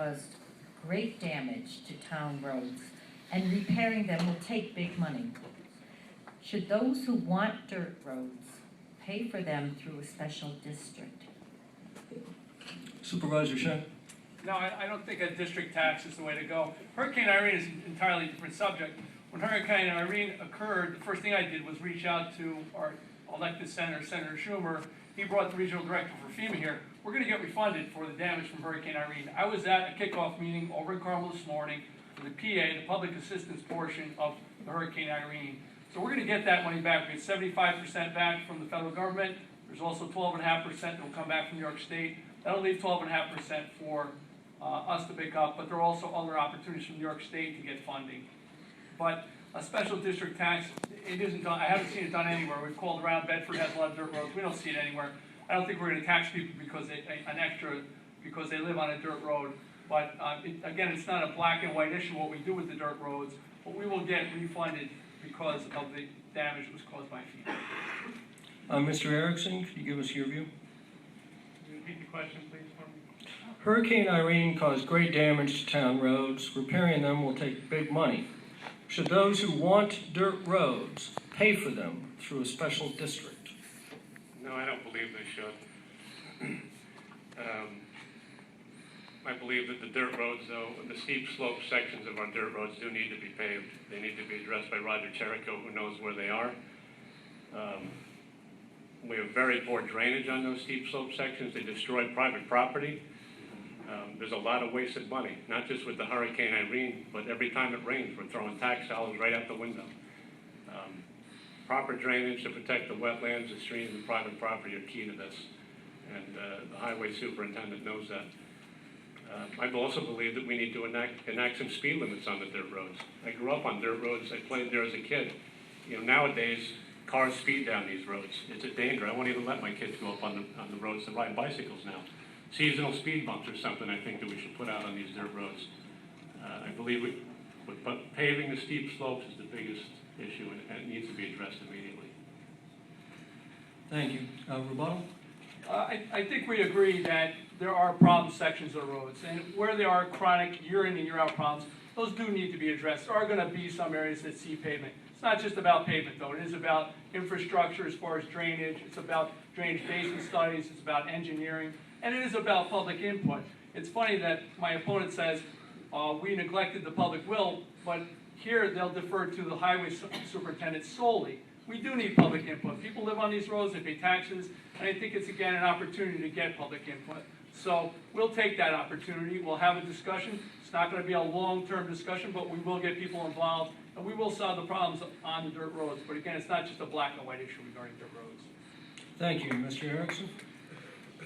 caused great damage to town roads, and repairing them will take big money. Should those who want dirt roads pay for them through a special district? Supervisor Shea? No, I don't think a district tax is the way to go. Hurricane Irene is an entirely different subject. When Hurricane Irene occurred, the first thing I did was reach out to our elected senator, Senator Schumer. He brought the regional director for FEMA here. We're going to get refunded for the damage from Hurricane Irene. I was at a kickoff meeting over in Carmel this morning for the PA, the public assistance portion of the Hurricane Irene. So we're going to get that money back. We get 75% back from the federal government. There's also 12.5% that will come back from New York State. That'll leave 12.5% for us to pick up, but there are also other opportunities from New York State to get funding. But a special district tax, it isn't done. I haven't seen it done anywhere. We've called around. Bedford has a lot of dirt roads. We don't see it anywhere. I don't think we're going to tax people because because they live on a dirt road. But again, it's not a black and white issue what we do with the dirt roads, but we will get refunded because of the damage that was caused by FEMA. Mr. Erickson, could you give us your view? Can you repeat the question, please, for me? Hurricane Irene caused great damage to town roads. Repairing them will take big money. Should those who want dirt roads pay for them through a special district? No, I don't believe they should. I believe that the dirt roads, though, the steep slope sections of our dirt roads do need to be paved. They need to be addressed by Roger Cherico, who knows where they are. We have very poor drainage on those steep slope sections. They destroy private property. There's a lot of wasted money, not just with the Hurricane Irene, but every time it rains, we're throwing tax dollars right out the window. Proper drainage to protect the wetlands, the streams, and private property are key to this, and the highway superintendent knows that. I also believe that we need to enact some speed limits on the dirt roads. I grew up on dirt roads. I played there as a kid. You know, nowadays, cars speed down these roads. It's a danger. I won't even let my kids go up on the roads to ride bicycles now. Seasonal speed bumps are something I think that we should put out on these dirt roads. I believe but paving the steep slopes is the biggest issue, and it needs to be addressed immediately. Thank you. Rebuttal? I think we agree that there are problem sections of roads, and where there are chronic year in and year out problems, those do need to be addressed. There are going to be some areas that see pavement. It's not just about pavement, though. It is about infrastructure as far as drainage. It's about drainage basin studies. It's about engineering. And it is about public input. It's funny that my opponent says we neglected the public will, but here they'll defer to the highway superintendent solely. We do need public input. People live on these roads, they pay taxes, and I think it's, again, an opportunity to get public input. So we'll take that opportunity. We'll have a discussion. It's not going to be a long-term discussion, but we will get people involved, and we will solve the problems on the dirt roads. But again, it's not just a black and white issue regarding dirt roads. Thank you. Mr. Erickson?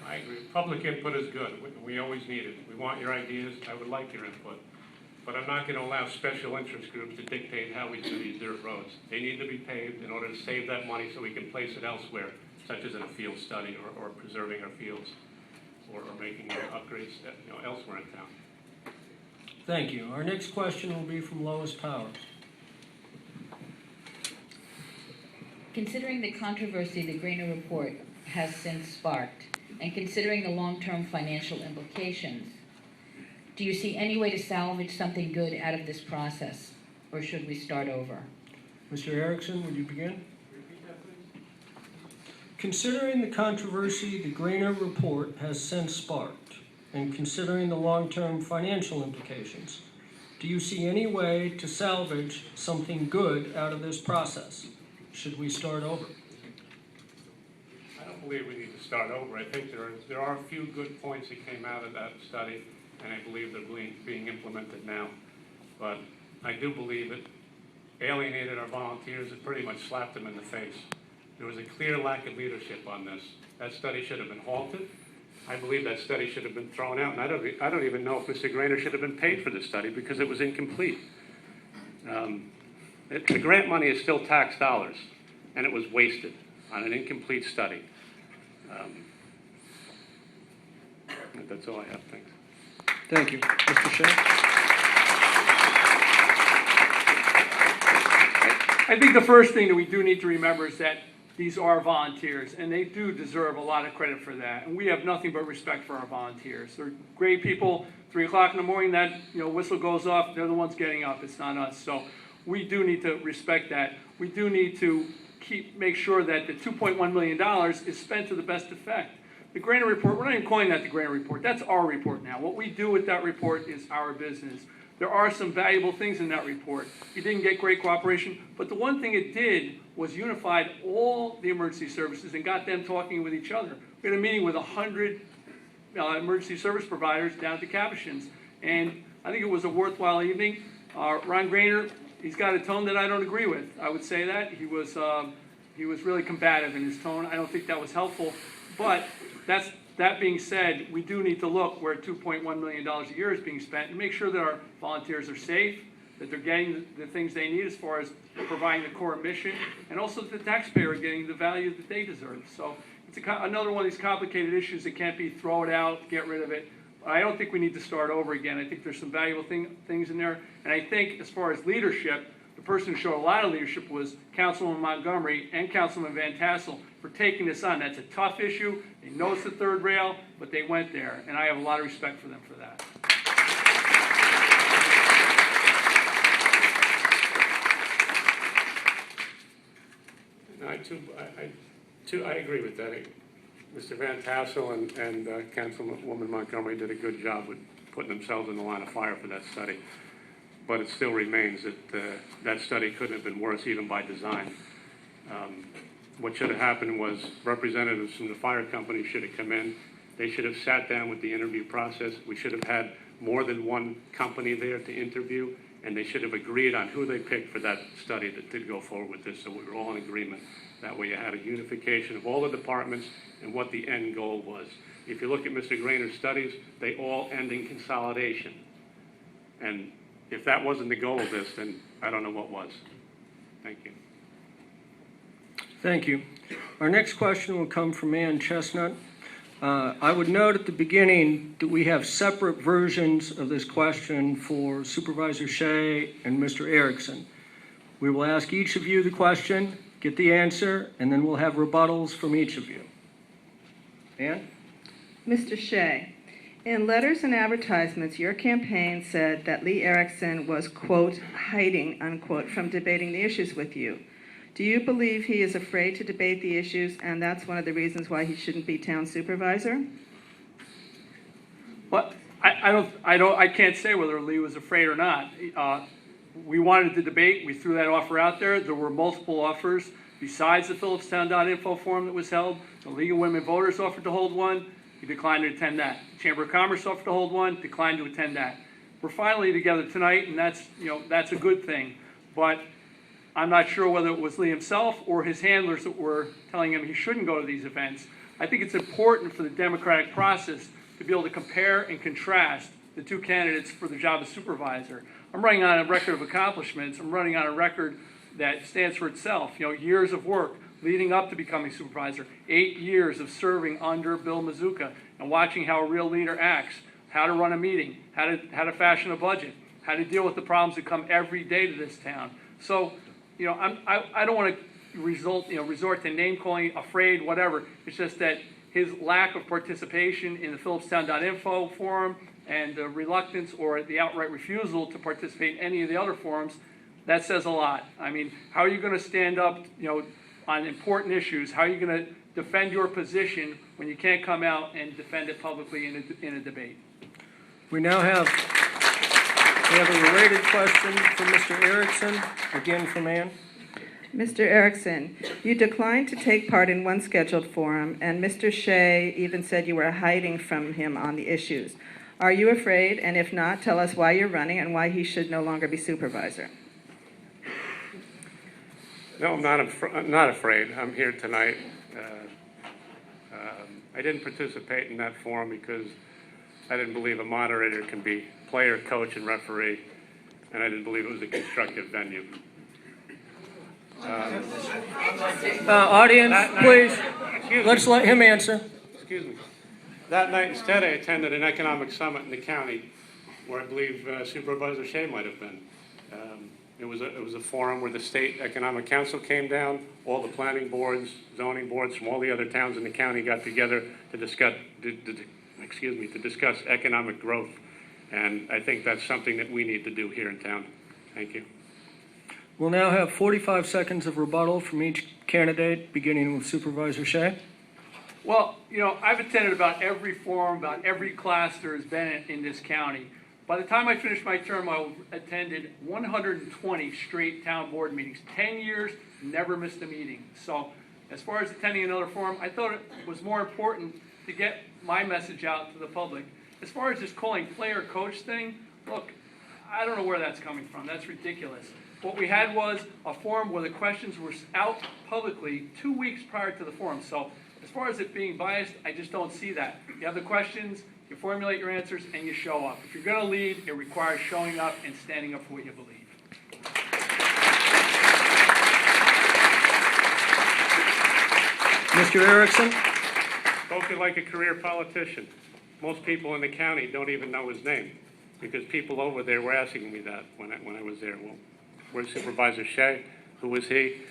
I agree. Public input is good. We always need it. We want your ideas. I would like your input. But I'm not going to allow special interest groups to dictate how we do these dirt roads. They need to be paved in order to save that money so we can place it elsewhere, such as in a field study or preserving our fields or making upgrades elsewhere in town. Thank you. Our next question will be from Lois Powers. Considering the controversy the Grainer report has since sparked, and considering the long-term financial implications, do you see any way to salvage something good out of this process, or should we start over? Mr. Erickson, would you begin? Considering the controversy the Grainer report has since sparked, and considering the long-term financial implications, do you see any way to salvage something good out of this process? Should we start over? I don't believe we need to start over. I think there are a few good points that came out of that study, and I believe they're being implemented now. But I do believe it alienated our volunteers. It pretty much slapped them in the face. There was a clear lack of leadership on this. That study should have been halted. I believe that study should have been thrown out, and I don't even know if Mr. Grainer should have been paid for this study because it was incomplete. The grant money is still tax dollars, and it was wasted on an incomplete study. That's all I have. Thanks. Thank you. Mr. Shea? I think the first thing that we do need to remember is that these are volunteers, and they do deserve a lot of credit for that. And we have nothing but respect for our volunteers. They're great people. 3 o'clock in the morning, that, whistle goes off, they're the ones getting up, it's not us. So we do need to respect that. We do need to make sure that the $2.1 million is spent to the best effect. The Grainer report, we're not even calling that the Grainer report, that's our report now. What we do with that report is our business. There are some valuable things in that report. We didn't get great cooperation, but the one thing it did was unified all the emergency services and got them talking with each other. We had a meeting with 100 emergency service providers down at the Capuchins, and I think it was a worthwhile evening. Ron Grainer, he's got a tone that I don't agree with. I would say that. He was really combative in his tone. I don't think that was helpful, but that being said, we do need to look where $2.1 million a year is being spent and make sure that our volunteers are safe, that they're getting the things they need as far as providing the core mission, and also that the taxpayer are getting the value that they deserve. So it's another one of these complicated issues that can't be throw it out, get rid of it. But I don't think we need to start over again. I think there's some valuable things in there. And I think as far as leadership, the person who showed a lot of leadership was Councilman Montgomery and Councilman Van Tassel for taking this on. That's a tough issue. They know it's the third rail, but they went there. And I have a lot of respect for them for that. I agree with that. Mr. Van Tassel and Councilwoman Montgomery did a good job with putting themselves in the line of fire for that study. But it still remains that that study couldn't have been worse even by design. What should have happened was representatives from the fire company should have come in. They should have sat down with the interview process. We should have had more than one company there to interview, and they should have agreed on who they picked for that study that did go forward with this, so we were all in agreement. That way you had a unification of all the departments and what the end goal was. If you look at Mr. Grainer's studies, they all end in consolidation. And if that wasn't the goal of this, then I don't know what was. Thank you. Thank you. Our next question will come from Ann Chestnut. I would note at the beginning that we have separate versions of this question for Supervisor Shea and Mr. Erickson. We will ask each of you the question, get the answer, and then we'll have rebuttals from each of you. Ann? Mr. Shea, in letters and advertisements, your campaign said that Lee Erickson was, quote, hiding, unquote, from debating the issues with you. Do you believe he is afraid to debate the issues, and that's one of the reasons why he shouldn't be town supervisor? Well, I can't say whether Lee was afraid or not. We wanted to debate. We threw that offer out there. There were multiple offers besides the Phillipstown.info forum that was held. The League of Women Voters offered to hold one. He declined to attend that. The Chamber of Commerce offered to hold one. Declined to attend that. We're finally together tonight, and that's a good thing. But I'm not sure whether it was Lee himself or his handlers that were telling him he shouldn't go to these events. I think it's important for the democratic process to be able to compare and contrast the two candidates for the job of supervisor. I'm running on a record of accomplishments. I'm running on a record that stands for itself. Years of work leading up to becoming supervisor, 8 years of serving under Bill Mazuka and watching how a real leader acts, how to run a meeting, how to fashion a budget, how to deal with the problems that come every day to this town. So, I don't want to resort to name calling, afraid, whatever. It's just that his lack of participation in the Phillipstown.info forum and the reluctance or the outright refusal to participate in any of the other forums, that says a lot. I mean, how are you going to stand up, on important issues? How are you going to defend your position when you can't come out and defend it publicly in a debate? We have a related question from Mr. Erickson, again from Ann. Mr. Erickson, you declined to take part in one scheduled forum, and Mr. Shea even said you were hiding from him on the issues. Are you afraid? And if not, tell us why you're running and why he should no longer be supervisor. No, I'm not afraid. I'm here tonight. I didn't participate in that forum because I didn't believe a moderator can be player, coach, and referee, and I didn't believe it was a constructive venue. Audience, please, let's let him answer. Excuse me. That night, instead, I attended an economic summit in the county where I believe Supervisor Shea might have been. It was a forum where the state economic council came down, all the planning boards, zoning boards from all the other towns in the county got together to discuss economic growth And I think that's something that we need to do here in town. Thank you. We'll now have 45 seconds of rebuttal from each candidate, beginning with Supervisor Shea. Well, you know, I've attended about every forum, about every class there has been in this county. By the time I finished my term, I attended 120 straight town board meetings. 10 years, never missed a meeting. So as far as attending another forum, I thought it was more important to get my message out to the public. As far as this calling player coach thing, look, I don't know where that's coming from. That's ridiculous. What we had was a forum where the questions were out publicly 2 weeks prior to the forum. So as far as it being biased, I just don't see that. You have the questions, you formulate your answers, and you show up. If you're going to lead, it requires showing up and standing up for what you believe. Mr. Erickson? Spoken like a career politician. Most people in the county don't even know his name because people over there were asking me that when I was there. Well, where's Supervisor Shea? Who is he?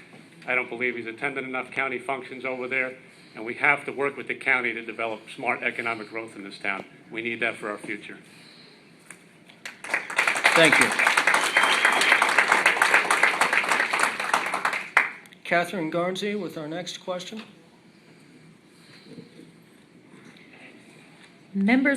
I don't believe he's attended enough county functions over there, and we have to work with the county to develop smart economic growth in this town. We need that for our future. Thank you. Catherine Garnsey with our next question. Members